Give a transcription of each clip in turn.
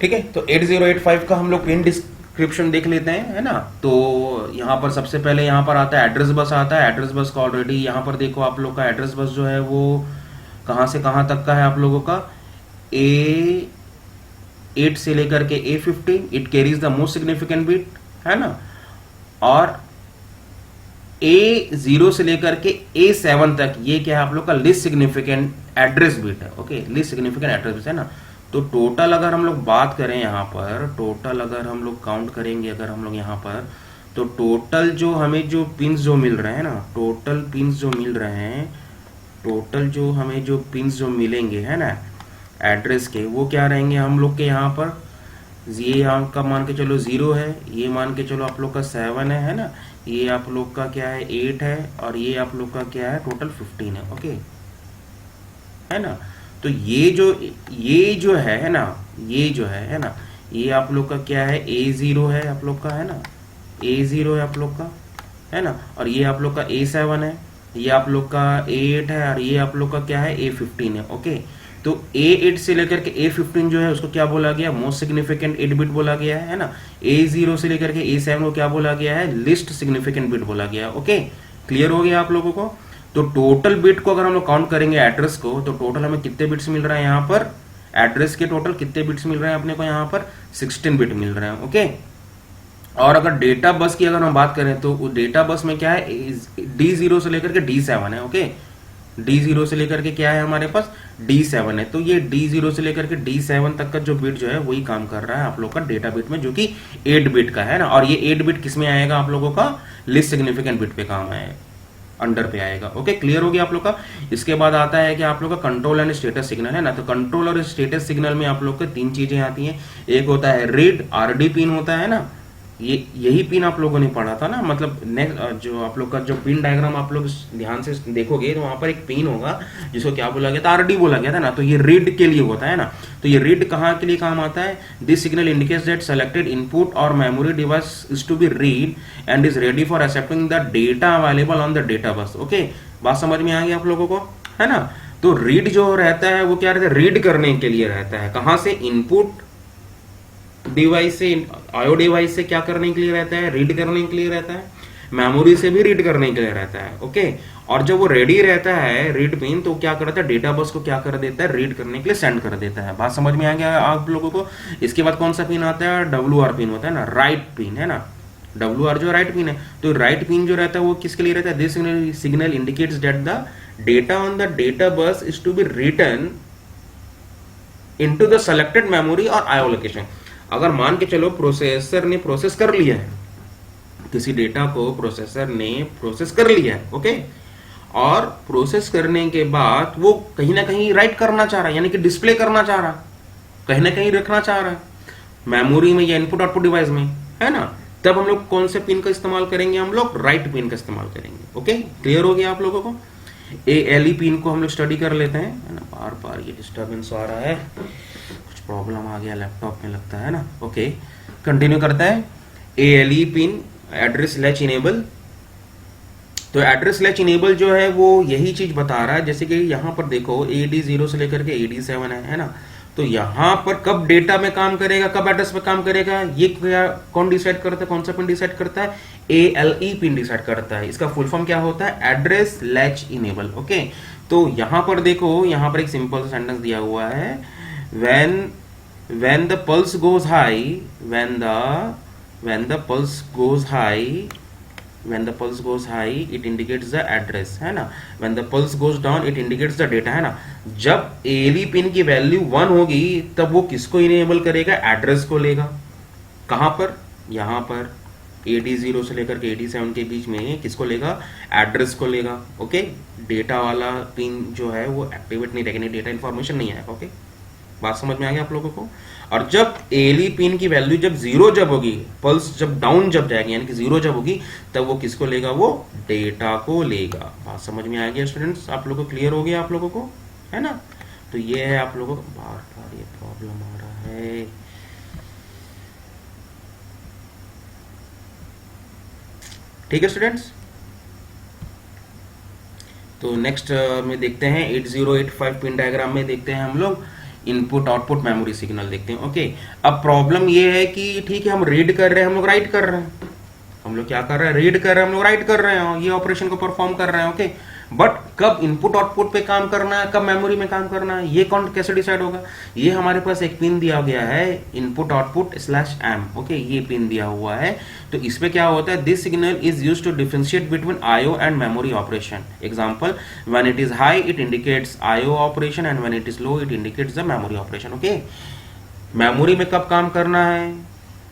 ठीक है, तो 8085 का हम लोग पिन डिस्क्रिप्शन देख लेते हैं, है ना। तो यहाँ पर सबसे पहले यहाँ पर आता है एड्रेस बस आता है। एड्रेस बस का ऑलरेडी यहाँ पर देखो आप लोग का एड्रेस बस जो है वो कहाँ से कहाँ तक का है आप लोगों का, A8 से लेकर के A15, it carries the most significant bit, है ना। और A0 से लेकर के A7 तक ये क्या है आप लोग का लिस्ट सिग्निफिकेंट एड्रेस बिट है। Okay, least significant address bit है ना। तो टोटल अगर हम लोग बात करें यहाँ पर, टोटल अगर हम लोग काउंट करेंगे अगर हम लोग यहाँ पर, तो टोटल जो हमें जो पिंस जो मिल रहे हैं ना, टोटल पिंस जो मिल रहे हैं, टोटल जो हमें जो पिंस जो मिलेंगे है ना एड्रेस के, वो क्या रहेंगे हम लोग के यहाँ पर, ये यहाँ का मान के चलो 0 है, ये मान के चलो आप लोग का 7 है ना, ये आप लोग का क्या है 8 है, और ये आप लोग का क्या है टोटल 15 है। ओके, है ना। तो ये जो है ना, ये जो है ना, ये आप लोग का क्या है A0 है आप लोग का, है ना, A0 है आप लोग का, है ना। और ये आप लोग का A7 है, ये आप लोग का A8 है, और ये आप लोग का क्या है A15 है। ओके, तो A8 से लेकर के A15 जो है उसको क्या बोला गया, मोस्ट सिग्निफिकेंट 8 बिट बोला गया है ना। A0 से लेकर के A7 को क्या बोला गया है, लिस्ट सिग्निफिकेंट बिट बोला गया है। ओके, क्लियर हो गया आप लोगों को। तो टोटल बिट को अगर हम लोग काउंट करेंगे एड्रेस को, तो टोटल हमें कितने बिट्स मिल रहे हैं यहाँ पर, एड्रेस के टोटल कितने बिट्स मिल रहे हैं अपने को यहाँ पर, 16 बिट मिल रहे हैं। ओके, और अगर डेटा बस की अगर हम बात करें तो डेटा बस में क्या है, D0 से लेकर के D7 है। ओके, D0 से लेकर के क्या है हमारे पास D7 है। तो ये D0 से लेकर के D7 तक का जो बिट जो है वही काम कर रहा है आप लोग का डेटा बिट में, जो कि 8 बिट का है ना। और ये 8 बिट किस में आएगा आप लोगों का, लिस्ट सिग्निफिकेंट बिट पे काम आएगा, अंडर पे आएगा। ओके, क्लियर हो गया आप लोग का। इसके बाद आता है कि आप लोग का कंट्रोल एंड स्टेटस सिग्नल, है ना। तो कंट्रोल और स्टेटस सिग्नल में आप लोग को 3 चीजें आती हैं। एक होता है रीड, RD पिन होता है ना, ये यही पिन आप लोगों ने पढ़ा था ना। मतलब नेक्स्ट जो आप लोग का जो पिन डायग्राम आप लोग ध्यान से देखोगे तो वहां पर एक पिन होगा जिसको क्या बोला गया था, RD बोला गया था ना। तो ये रीड के लिए होता है ना। तो ये रीड कहाँ के लिए काम आता है, this signal indicates that selected input और memory device is to be read and is ready for accepting the data available on the data bus. Okay, बात समझ में आ गई आप लोगों को, है ना। तो रीड जो रहता है वो क्या रहता है, रीड करने के लिए रहता है। कहां से, इनपुट डिवाइस से, आयो डिवाइस से क्या करने के लिए रहता है, रीड करने के लिए रहता है। मेमोरी से भी रीड करने के लिए रहता है। ओके, और जब वो रेडी रहता है रीड पिन, तो क्या करता है, डेटा बस को क्या कर देता है, रीड करने के लिए सेंड कर देता है। बात समझ में आ गया आप लोगों को। इसके बाद कौन सा पिन आता है, WR पिन होता है ना, राइट पिन, है ना। WR जो राइट पिन है, तो राइट पिन जो रहता है वो किसके लिए रहता है, this signal indicates that the data on the data bus is to be written into the selected memory और आयो लोकेशन। अगर मान के चलो प्रोसेसर ने प्रोसेस कर लिया है, किसी डेटा को प्रोसेसर ने प्रोसेस कर लिया है। ओके, और प्रोसेस करने के बाद वो कहीं ना कहीं राइट करना चाह रहा है, यानी कि डिस्प्ले करना चाह रहा है, कहीं ना कहीं रखना चाह रहा है मेमोरी में या इनपुट आउटपुट डिवाइस में, है ना। तब हम लोग कौन से पिन का इस्तेमाल करेंगे, हम लोग राइट पिन का इस्तेमाल करेंगे। ओके, क्लियर हो गया आप लोगों को। ALE पिन को हम लोग स्टडी कर लेते हैं, है ना। बार बार ये डिस्टर्बेंस आ रहा है, कुछ प्रॉब्लम आ गया लैपटॉप में लगता है ना। ओके, कंटिन्यू करता है। ALE pin address latch enable. तो एड्रेस लैच इनेबल जो है वो यही चीज बता रहा है, जैसे कि यहां पर देखो AD0 से लेकर के AD7 है ना। तो यहां पर कब डेटा में काम करेगा, कब एड्रेस में काम करेगा, ये क्या कौन डिसाइड करता है, कौन सा पिन डिसाइड करता है, ALE पिन डिसाइड करता है। इसका फुल फॉर्म क्या होता है, एड्रेस लैच इनेबल। ओके, तो यहां पर देखो, यहां पर एक सिंपल सा सेंटेंस दिया हुआ है, when the pulse goes high, when the pulse goes high, it indicates the address, है ना। when the pulse goes down, it indicates the data, है ना। जब ALE पिन की वैल्यू 1 होगी तब वो किसको इनेबल करेगा, एड्रेस को लेगा। कहां पर, यहां पर AD0 से लेकर के AD7 के बीच में किसको लेगा, एड्रेस को लेगा। ओके, डेटा वाला पिन जो है वो एक्टिवेट नहीं रहेगा, डेटा इंफॉर्मेशन नहीं आएगा। ओके, बात समझ में आ गया आप लोगों को। और जब ALE पिन की वैल्यू जब 0 जब होगी, पल्स जब डाउन जब जाएगी, यानी कि 0 जब होगी, तब वो किसको लेगा, वो डेटा को लेगा। बात समझ में आ गया स्टूडेंट्स, आप लोगों को क्लियर हो गया आप लोगों को, है ना। तो ये है आप लोगों को, बार बार ये प्रॉब्लम आ रहा है। ठीक है स्टूडेंट्स, तो नेक्स्ट में देखते हैं 8085 पिन डायग्राम में देखते हैं हम लोग। इनपुट आउटपुट मेमोरी सिग्नल देखते हैं। ओके, अब प्रॉब्लम ये है कि ठीक है हम रीड कर रहे हैं, हम लोग राइट कर रहे हैं, हम लोग क्या कर रहे हैं, रीड कर रहे हैं, हम लोग राइट कर रहे हैं, ये ऑपरेशन को परफॉर्म कर रहे हैं। ओके, बट कब इनपुट आउटपुट पे काम करना है, कब मेमोरी में काम करना है, ये कौन कैसे डिसाइड होगा? ये हमारे पास एक पिन दिया गया है, input output slash M. Okay, ये पिन दिया हुआ है, तो इस पे क्या होता है, this signal is used to differentiate between IO and memory operation. Example, when it is high it indicates IO operation and when it is low it indicates the memory operation. Okay, memory में कब काम करना है,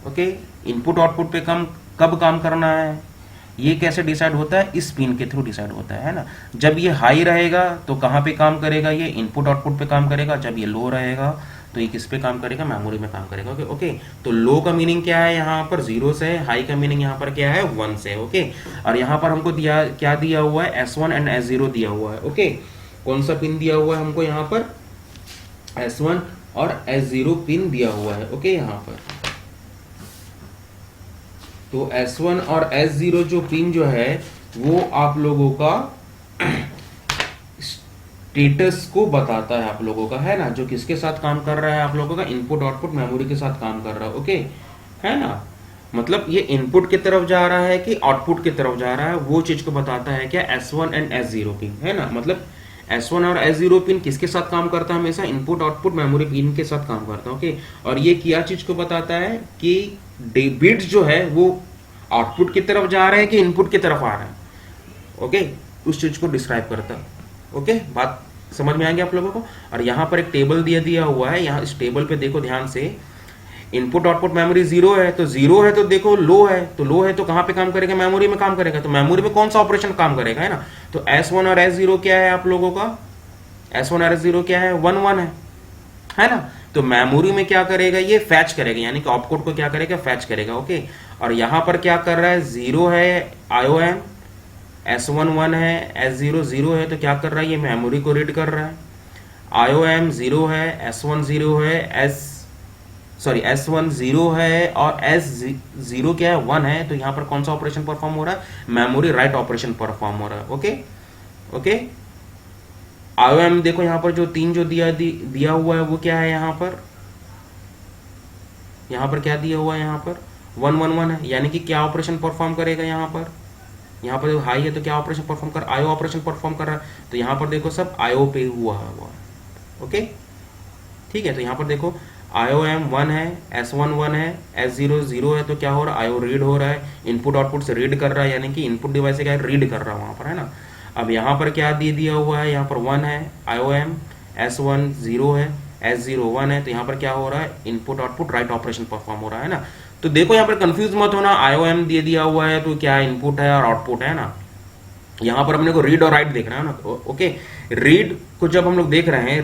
okay, input output पे कब काम करना है, ये कैसे डिसाइड होता है, इस पिन के थ्रू डिसाइड होता है ना। जब ये हाई रहेगा तो कहाँ पे काम करेगा, ये इनपुट आउटपुट पे काम करेगा, जब ये लो रहेगा तो ये किस पे काम करेगा, मेमोरी में काम करेगा। ओके ओके, तो लो का मीनिंग क्या है, यहाँ पर 0 से, हाई का मीनिंग यहाँ पर क्या है, 1 से। ओके, और यहाँ पर हमको क्या दिया हुआ है, S1 एंड S0 दिया हुआ है। ओके, कौन सा पिन दिया हुआ है हमको, यहाँ पर S1 और S0 पिन दिया हुआ है। ओके, यहाँ पर तो S1 और S0 जो पिन जो है वो आप लोगों का स्टेटस को बताता है, आप लोगों का, है ना, जो किसके साथ काम कर रहा है, आप लोगों का इनपुट आउटपुट मेमोरी के साथ काम कर रहा है। ओके, है ना, मतलब ये इनपुट की तरफ जा रहा है कि आउटपुट की तरफ जा रहा है, वो चीज को बताता है क्या, S1 एंड S0 पिन, है ना। मतलब S1 और S0 पिन किसके साथ काम करता है, हमेशा इनपुट आउटपुट मेमोरी पिन के साथ काम करता है। ओके, और ये क्या चीज को बताता है कि बिट्स जो है वो आउटपुट की तरफ जा रहे हैं कि इनपुट की तरफ आ रहे हैं। ओके, उस चीज को डिस्क्राइब करता है। ओके, बात समझ में आएंगे आप लोगों को। और यहाँ पर एक टेबल दिया हुआ है, यहाँ इस टेबल पे देखो ध्यान से, इनपुट आउटपुट मेमोरी 0 है, तो 0 है तो देखो लो है, तो लो है तो कहाँ पे काम करेगा, मेमोरी में काम करेगा, तो मेमोरी में कौन सा ऑपरेशन काम करेगा, है ना। तो S1 और S0 क्या है आप लोगों का, S1 और S0 क्या है, 1 1 है ना। तो मेमोरी में क्या करेगा, ये फैच करेगा, यानी कि आउटपुट को क्या करेगा, फैच करेगा। ओके, और यहां पर क्या कर रहा है, 0 है IOM, S1 1 है, S0 0 है, तो क्या कर रहा है, ये मेमोरी को रीड कर रहा है। IOM 0 है, S1 0 है, S1 0 है और S0 क्या है, 1 है, तो यहां पर कौन सा ऑपरेशन परफॉर्म हो रहा है, मेमोरी राइट ऑपरेशन परफॉर्म हो रहा है। ओके ओके, IOM देखो यहाँ पर जो 3 जो दिया हुआ है वो क्या है, यहाँ पर क्या दिया हुआ है, यहाँ पर 1 1 1 है, यानी कि क्या ऑपरेशन परफॉर्म करेगा, यहाँ पर हाई है तो क्या ऑपरेशन परफॉर्म कर, IO ऑपरेशन परफॉर्म कर रहा है, तो यहाँ पर देखो सब IO पे हुआ है। ओके, ठीक है, तो यहाँ पर देखो IOM 1 है, S1 1 है, S0 0 है, तो क्या हो रहा है, IO रीड हो रहा है, इनपुट आउटपुट से रीड कर रहा है, यानी कि इनपुट डिवाइस से क्या रीड कर रहा है वहां पर, है ना। अब यहाँ पर क्या दिया हुआ है, यहाँ पर 1 है IOM, S1 0 है, S0 1 है, तो यहाँ पर क्या हो रहा है, input output write operation perform हो रहा है ना। तो देखो यहाँ पर कंफ्यूज मत होना, IOM दिया हुआ है तो क्या इनपुट है और आउटपुट है ना। यहाँ पर हमने को रीड और राइट देखना है ना। ओके, रीड को जब हम लोग देख रहे हैं,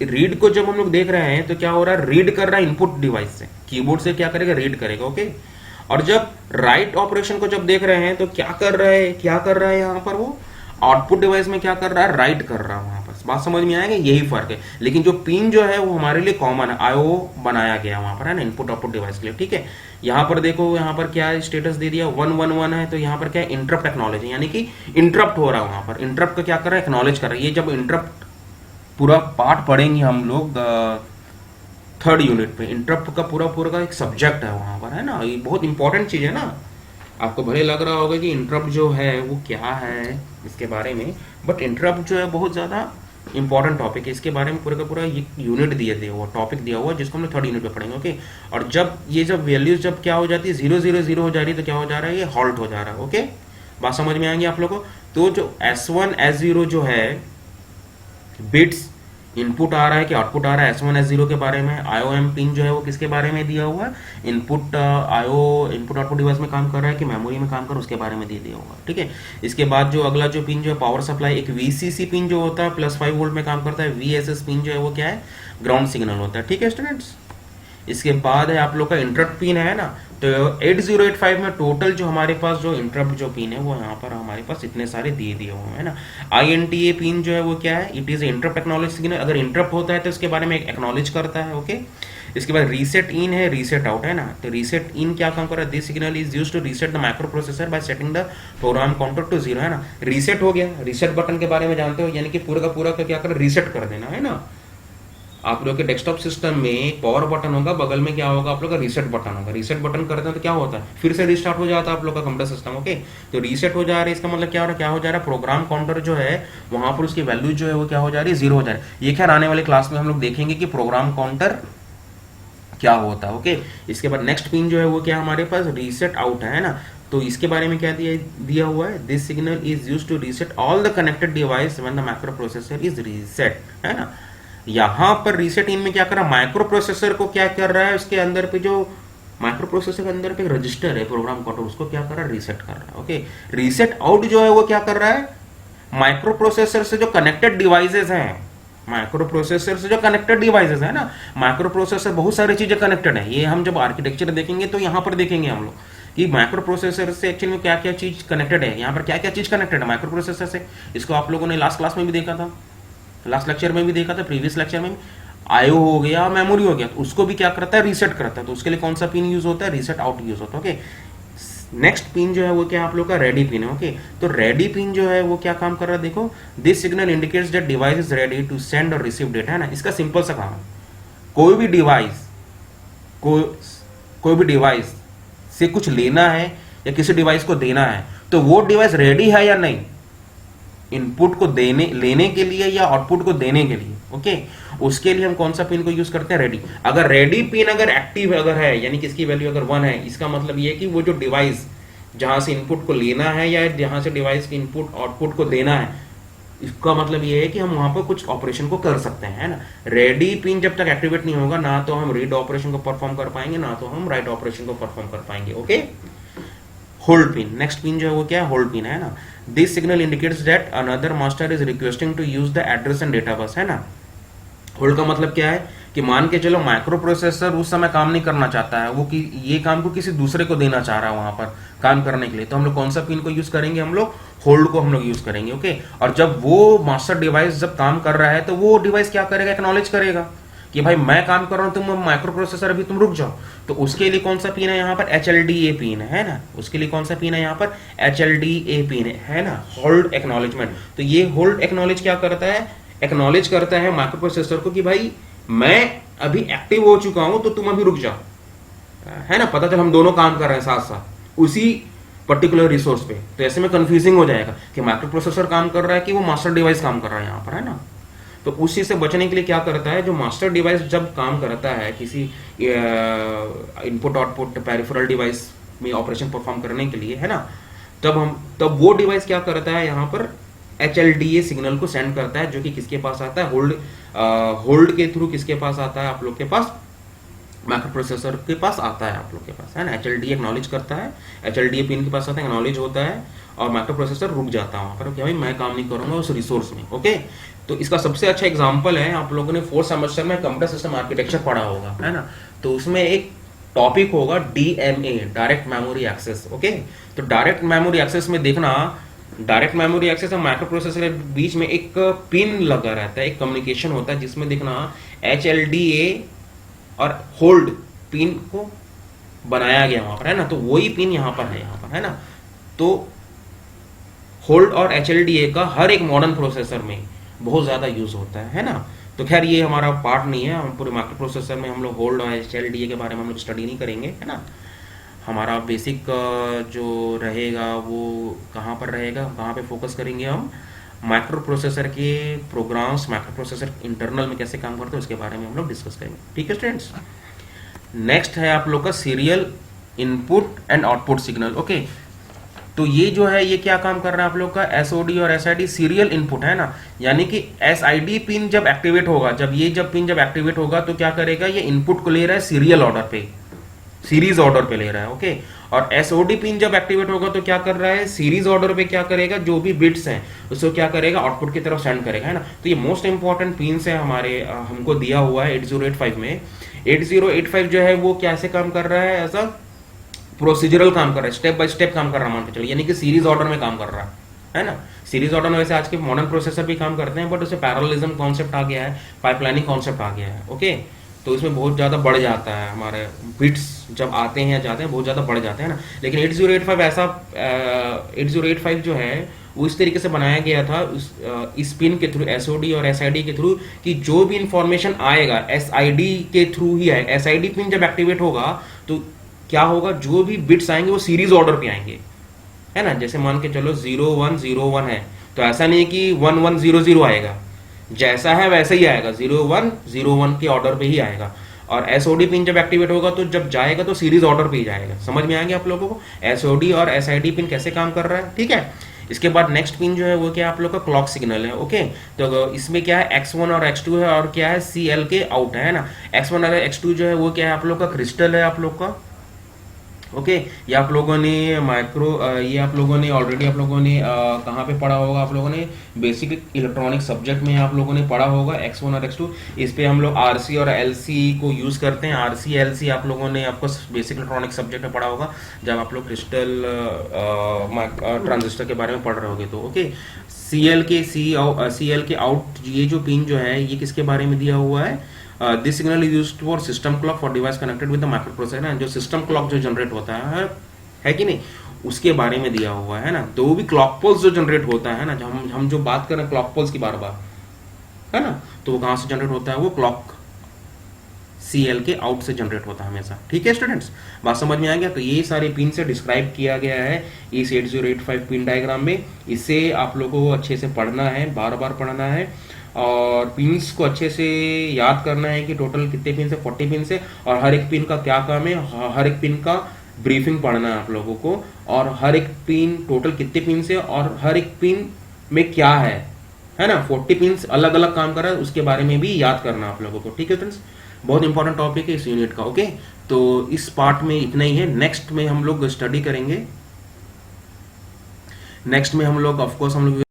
रीड को जब हम लोग देख रहे हैं तो क्या हो रहा है, रीड कर रहा है इनपुट डिवाइस से, कीबोर्ड से क्या करेगा, रीड करेगा। ओके, और जब राइट ऑपरेशन को जब देख रहे हैं तो क्या कर रहा है यहाँ पर, वो आउटपुट डिवाइस में क्या कर रहा है, राइट कर रहा है वहां पर। बात समझ में आएगा, यही फर्क है। लेकिन जो पिन जो है वो हमारे लिए कॉमन है, IO बनाया गया वहां पर, है ना, इनपुट आउटपुट डिवाइस के लिए। ठीक है, यहाँ पर देखो, यहाँ पर क्या स्टेटस दे दिया, 1 1 1 है, तो यहाँ पर क्या है, इंटरप्ट एक्नॉलेज, यानी कि इंटरप्ट हो रहा है वहां पर। इंटरप्ट को क्या कर रहा है, एक्नॉलेज कर रहा है। ये जब इंटरप्ट पूरा पार्ट पढ़ेंगे हम लोग 3rd यूनिट पे, इंटरप्ट का पूरा का एक सब्जेक्ट है वहां पर, है ना। ये बहुत इंपॉर्टेंट चीज है ना। आपको भले लग रहा होगा कि इंटरप्ट जो है वो क्या है इसके बारे में, बट इंटरप्ट जो है बहुत ज्यादा इंपॉर्टेंट टॉपिक है। इसके बारे में पूरा का पूरा यूनिट दिया हुआ, टॉपिक दिया हुआ, जिसको हम लोग 3rd यूनिट में पढ़ेंगे। ओके, और जब वैल्यूज जब क्या हो जाती है, 0 0 0 हो जा रही है, तो क्या हो जा रहा है, ये हॉल्ट हो जा रहा है। ओके, बात समझ में आएंगी आप लोगों को। तो जो S1 S0 जो है बिट्स, इनपुट आ रहा है कि आउटपुट आ रहा है, S1 S0 के बारे में। IOM पिन जो है वो किसके बारे में दिया हुआ है, इनपुट इनपुट आउटपुट डिवाइस में काम कर रहा है कि मेमोरी में काम कर, उसके बारे में दिया हुआ। ठीक है, इसके बाद जो अगला जो पिन जो है पावर सप्लाई, एक VCC पिन जो होता है +5 वोल्ट में काम करता है। VSS पिन जो है वो क्या है, ग्राउंड सिग्नल होता है। ठीक है स्टूडेंट्स, इसके बाद है आप लोग का इंटरप्ट पिन, है ना। तो 8085 में टोटल जो हमारे पास जो इंटरप्ट जो पिन है वो यहाँ पर हमारे पास इतने सारे दिए हुए हैं ना। INTA पिन जो है वो क्या है, it is interrupt acknowledge signal. अगर इंटरप्ट होता है तो उसके बारे में एक्नॉलेज करता है। ओके, इसके बाद रीसेट इन है, रीसेट आउट, है ना। तो रीसेट इन क्या काम कर रहा है, this signal is used to reset the microprocessor by setting the program counter to 0, है ना। रीसेट हो गया, रीसेट बटन के बारे में जानते हो, यानी कि पूरा का क्या कर रीसेट कर देना, है ना। आप लोग के डेस्कटॉप सिस्टम में पावर बटन होगा, बगल में क्या होगा आप लोग का रीसेट बटन होगा। रीसेट बटन करते हैं तो क्या होता है, फिर से रिस्टार्ट हो जाता है आप लोग का कंप्यूटर सिस्टम। ओके, तो रीसेट हो जा रहा है, इसका मतलब क्या हो जा रहा है, प्रोग्राम काउंटर जो है वहां पर उसकी वैल्यू जो है वो क्या हो जा रही है, 0 हो जा रही है। ये खैर आने वाले क्लास में हम लोग देखेंगे कि प्रोग्राम काउंटर क्या होता है। ओके, इसके बाद नेक्स्ट पिन जो है वो क्या हमारे पास रीसेट आउट है ना। तो इसके बारे में क्या दिया हुआ है, this signal is used to reset all the connected device when the microprocessor is reset, है ना। यहां पर रीसेट इन में क्या कर रहा है, माइक्रो प्रोसेसर को क्या कर रहा है, उसके अंदर पे जो माइक्रो प्रोसेसर के अंदर पे एक रजिस्टर है प्रोग्राम काउंटर, उसको क्या कर रहा है, रीसेट कर रहा है। ओके, रीसेट आउट जो है वो क्या कर रहा है, माइक्रो प्रोसेसर से जो कनेक्टेड डिवाइसेस हैं, माइक्रो प्रोसेसर से जो कनेक्टेड डिवाइसेस है ना, माइक्रो प्रोसेसर बहुत सारी चीजें कनेक्टेड है। ये हम जब आर्किटेक्चर देखेंगे तो यहाँ पर देखेंगे हम लोग कि माइक्रो प्रोसेसर से एक्चुअली में क्या क्या चीज कनेक्टेड है, यहाँ पर क्या क्या चीज कनेक्टेड है माइक्रो प्रोसेसर से। इसको आप लोगों ने लास्ट क्लास में भी देखा था, लास्ट लेक्चर में भी देखा था, प्रीवियस लेक्चर में भी। आईओ हो गया, मेमोरी हो गया, तो उसको भी क्या करता है, रीसेट करता है। तो उसके लिए कौन सा पिन यूज होता है, रीसेट आउट यूज होता है। ओके, नेक्स्ट पिन जो है वो क्या आप लोग का रेडी पिन है। ओके, तो रेडी पिन जो है वो क्या काम कर रहा है, देखो, this signal indicates that device is ready to send और रिसीव डेटा, है ना। इसका सिंपल सा काम है, कोई भी डिवाइस से कुछ लेना है या किसी डिवाइस को देना है, तो वो डिवाइस रेडी है या नहीं, इनपुट को लेने के लिए या आउटपुट को देने के लिए। ओके, उसके लिए हम कौन सा पिन को यूज करते हैं, रेडी। अगर रेडी पिन अगर एक्टिव अगर है, यानी कि इसकी वैल्यू अगर 1 है, इसका मतलब ये है कि वो जो डिवाइस जहां से इनपुट को लेना है या जहां से डिवाइस की इनपुट आउटपुट को देना है, इसका मतलब ये है कि हम वहां पर कुछ ऑपरेशन को कर सकते हैं, है ना। रेडी पिन जब तक एक्टिवेट नहीं होगा, ना तो हम रीड ऑपरेशन को परफॉर्म कर पाएंगे, ना तो हम राइट ऑपरेशन को परफॉर्म कर पाएंगे। Okay, hold pin, next pin जो है वो क्या है, होल्ड पिन है ना। This signal indicates that another master is requesting to use the address and data bus, है ना। होल्ड का मतलब क्या है कि मान के चलो माइक्रो प्रोसेसर उस समय काम नहीं करना चाहता है, वो कि ये काम को किसी दूसरे को देना चाह रहा है वहां पर काम करने के लिए, तो हम लोग कौन सा पिन को यूज करेंगे, हम लोग होल्ड को हम लोग यूज करेंगे। ओके, और जब वो मास्टर डिवाइस जब काम कर रहा है तो वो डिवाइस क्या करेगा, एक्नॉलेज करेगा कि भाई मैं काम कर रहा हूं, तुम माइक्रो प्रोसेसर अभी तुम रुक जाओ। तो उसके लिए कौन सा पिन है यहाँ पर, HLDA पिन है ना। उसके लिए कौन सा पिन है यहाँ पर, HLDA पिन है ना, होल्ड एक्नॉलेजमेंट। तो ये होल्ड एक्नॉलेज क्या करता है, एक्नॉलेज करता है माइक्रो प्रोसेसर को कि भाई मैं अभी एक्टिव हो चुका हूं, तो तुम अभी रुक जाओ, है ना। पता चल हम दोनों काम कर रहे हैं साथ साथ उसी पर्टिकुलर रिसोर्स पे, तो ऐसे में कंफ्यूजिंग हो जाएगा कि माइक्रो प्रोसेसर काम कर रहा है कि वो मास्टर डिवाइस काम कर रहा है यहाँ पर, है ना। तो उस चीज से बचने के लिए क्या करता है, जो मास्टर डिवाइस जब काम करता है किसी इनपुट आउटपुट पेरिफेरल डिवाइस में ऑपरेशन परफॉर्म करने के लिए, है ना, तब वो डिवाइस क्या करता है, यहाँ पर HLDA सिग्नल को सेंड करता है, जो कि किसके पास आता है, होल्ड के थ्रू किसके पास आता है, आप लोग के पास माइक्रो प्रोसेसर के पास आता है, आप लोग के पास, है ना। HLDA एक्नॉलेज करता है, HLDA पिन के पास आता है, एक्नॉलेज होता है, और माइक्रो प्रोसेसर रुक जाता है वहां पर, क्या भाई मैं काम नहीं करूंगा उस रिसोर्स में। ओके, तो इसका सबसे अच्छा एग्जांपल है, आप लोगों ने 4th सेमेस्टर में कंप्यूटर सिस्टम आर्किटेक्चर पढ़ा होगा, है ना। तो उसमें एक टॉपिक होगा DMA, direct memory access. Okay, तो डायरेक्ट मेमोरी एक्सेस में देखना, डायरेक्ट मेमोरी एक्सेस और माइक्रो प्रोसेसर के बीच में एक पिन लगा रहता है, एक कम्युनिकेशन होता है, जिसमें देखना HLDA और होल्ड पिन को बनाया गया वहां पर, है ना। तो वही पिन यहाँ पर है, यहाँ पर, है ना। तो होल्ड और HLDA का हर एक मॉडर्न प्रोसेसर में बहुत ज्यादा यूज होता है ना। तो खैर ये हमारा पार्ट नहीं है, हम पूरे माइक्रो प्रोसेसर में हम लोग होल्ड और HLDA के बारे में हम लोग स्टडी नहीं करेंगे, है ना। हमारा बेसिक जो रहेगा वो कहाँ पर रहेगा, कहाँ पे फोकस करेंगे हम, माइक्रो प्रोसेसर के प्रोग्राम्स, माइक्रो प्रोसेसर इंटरनल में कैसे काम करते हैं उसके बारे में हम लोग डिस्कस करेंगे, ठीक है स्टूडेंट्स। नेक्स्ट है आप लोग का serial input and output signal. Okay, तो ये जो है ये क्या काम कर रहा है आप लोग का, SOD और SID सीरियल इनपुट, है ना। यानी कि SID पिन जब एक्टिवेट होगा, जब पिन जब एक्टिवेट होगा तो क्या करेगा, ये इनपुट को ले रहा है सीरियल ऑर्डर पे, सीरीज ऑर्डर पे ले रहा है। ओके, और SOD पिन जब एक्टिवेट होगा तो क्या कर रहा है, सीरीज ऑर्डर पे क्या करेगा, जो भी बिट्स हैं उसको क्या करेगा, आउटपुट की तरफ सेंड करेगा, है ना। तो ये मोस्ट इंपॉर्टेंट पिन्स है हमारे, हमको दिया हुआ है 8085 में। 8085 जो है वो कैसे काम कर रहा है, ऐसा प्रोसीजरल काम कर रहा है, स्टेप बाय स्टेप काम कर रहा है, मान के चलिए, यानी कि सीरीज ऑर्डर में काम कर रहा है ना। सीरीज ऑर्डर में वैसे आज के मॉडर्न प्रोसेसर भी काम करते हैं, बट उससे पैरेललिज्म कॉन्सेप्ट आ गया है, पाइपलाइनिंग कॉन्सेप्ट आ गया है। ओके, तो इसमें बहुत ज़्यादा बढ़ जाता है, हमारे बिट्स जब आते हैं या जाते हैं बहुत ज़्यादा बढ़ जाते हैं ना। लेकिन 8085 ऐसा 8085 जो है वो इस तरीके से बनाया गया था इस पिन के थ्रू, एसओडी और एसआईडी के थ्रू, कि जो भी इंफॉर्मेशन आएगा एसआईडी के थ्रू ही आएगा। एसआईडी पिन जब एक्टिवेट होगा तो क्या होगा, जो भी बिट्स आएंगे वो सीरीज ऑर्डर पे आएंगे, है ना। जैसे मान के चलो 0101 है, तो ऐसा नहीं है कि 1100 आएगा, जैसा है वैसा ही आएगा, 0101 के ऑर्डर पे ही आएगा। और एसओडी पिन जब एक्टिवेट होगा तो जब जाएगा तो सीरीज ऑर्डर पे ही जाएगा। समझ में आएंगे आप लोगों को एसओडी और एसआईडी पिन कैसे काम कर रहा है, ठीक है। इसके बाद नेक्स्ट पिन जो है वो क्या है आप लोग का क्लॉक सिग्नल है, ओके। तो इसमें क्या है X1 और X2 है, और क्या है CL के आउट है ना। X1 और X2 जो है वो क्या है आप लोग का क्रिस्टल है आप लोग का, ओके। ये आप लोगों ने ये आप लोगों ने ऑलरेडी आप लोगों ने कहाँ पे पढ़ा होगा, आप लोगों ने बेसिक इलेक्ट्रॉनिक सब्जेक्ट में आप लोगों ने पढ़ा होगा X1 और X2। इस पे हम लोग RC और LC को यूज करते हैं। RC LC आप लोगों ने आपको बेसिक इलेक्ट्रॉनिक सब्जेक्ट में पढ़ा होगा जब आप लोग क्रिस्टल ट्रांजिस्टर के बारे में पढ़ रहे होगे तो, ओके। CL के आउट ये जो पिन जो है ये किसके बारे में दिया हुआ है, this signal is used for system clock for device connected with the micro processor ना। जो सिस्टम क्लॉक जो जनरेट होता है कि नहीं, उसके बारे में दिया हुआ है ना। तो वो भी क्लॉक पल्स जो जनरेट होता है ना, जो हम जो बात कर रहे हैं क्लॉक पल्स की बार बार, है ना, तो वो कहां से जनरेट होता है, वो क्लॉक CL के आउट से जनरेट होता है हमेशा, ठीक है स्टूडेंट्स। बात समझ में आ गया। तो ये सारे पिन से डिस्क्राइब किया गया है इस 8085 पिन डायग्राम में। इसे आप लोगों को अच्छे से पढ़ना है, बार बार पढ़ना है, और पिन्स को अच्छे से याद करना है कि टोटल कितने पिन है, 40 पिन है, और हर एक पिन का क्या काम है, हर एक पिन का ब्रीफिंग पढ़ना है आप लोगों को, और हर एक पिन टोटल कितने पिन है और हर एक पिन में क्या है ना। 40 पिन अलग अलग काम कर रहा है, उसके बारे में भी याद करना आप लोगों को, ठीक है फ्रेंड्स। बहुत इंपॉर्टेंट टॉपिक है इस यूनिट का, ओके। तो इस पार्ट में इतना ही है। नेक्स्ट में हम लोग स्टडी करेंगे, नेक्स्ट में हम लोग ऑफकोर्स हम लोग